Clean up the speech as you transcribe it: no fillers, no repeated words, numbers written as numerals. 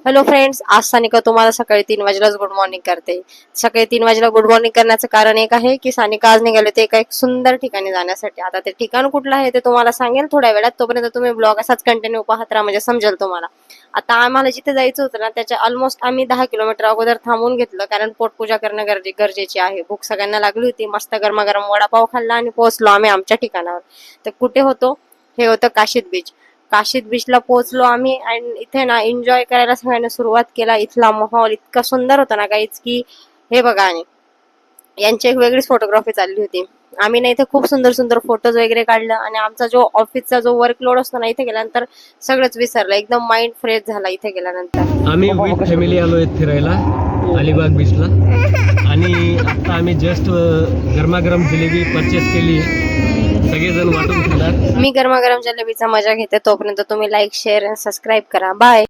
Hello friends, आज सानिका तुम्हाला सकाळी 3 वाजेलाच गुड मॉर्निंग करते. सकाळी 3 वाजेला गुड मॉर्निंग करण्याचं कारण एक आहे की सानिका आज निघाले ते एका एक सुंदर ठिकाणी जाण्यासाठी. आता ते ठिकाण कुठलं आहे ते तुम्हाला सांगेल थोड्या वेळात. तोपर्यंत तुम्ही ब्लॉग असाच कंटिन्यू पाहत राहा, म्हणजे समजेल तुम्हाला. आता आम्हाला जिथे जायचं होतं ना, त्याच्या ऑलमोस्ट आम्ही 10 किलोमीटर अगोदर थांबून घेतलं, कारण पोटपूजा करणं गरजेची आहे. भूक सगळ्यांना लागली होती. मस्त गरमागरम वडापाव खाल्ला आणि पोहोचलो आम्ही आमच्या ठिकाणावर. तर कुठे होतो? हे होतं काशीद बीच. काशीद बीचला पोहोचलो आम्ही आणि इथे ना एन्जॉय करायला सगळ्यांनी सुरुवात केला. इथला माहोल इतका सुंदर होता ना काहीच की हे बघा. आणि यांची एक वेगळीच फोटोग्राफी चालली होती. आम्ही ना इथे खूप सुंदर सुंदर फोटोज वगैरे काढलं आणि आमचा जो ऑफिसचा जो वर्कलोड असतो ना, इथे गेल्यानंतर सगळंच विसरलं. एकदम माइंड फ्रेश झाला इथे गेल्यानंतर. आम्ही विथ फॅमिली आलोय फिरायला अलिबाग बीचला. आणि आता आम्ही जस्ट गरमागरम जिलेबी परचेस केली. सगळेजण वाटून खाणार. मी गरमागरम जलेबीचा मजा घेते. तोपर्यंत तुम्ही लाईक, शेअर आणि सबस्क्राईब करा. बाय.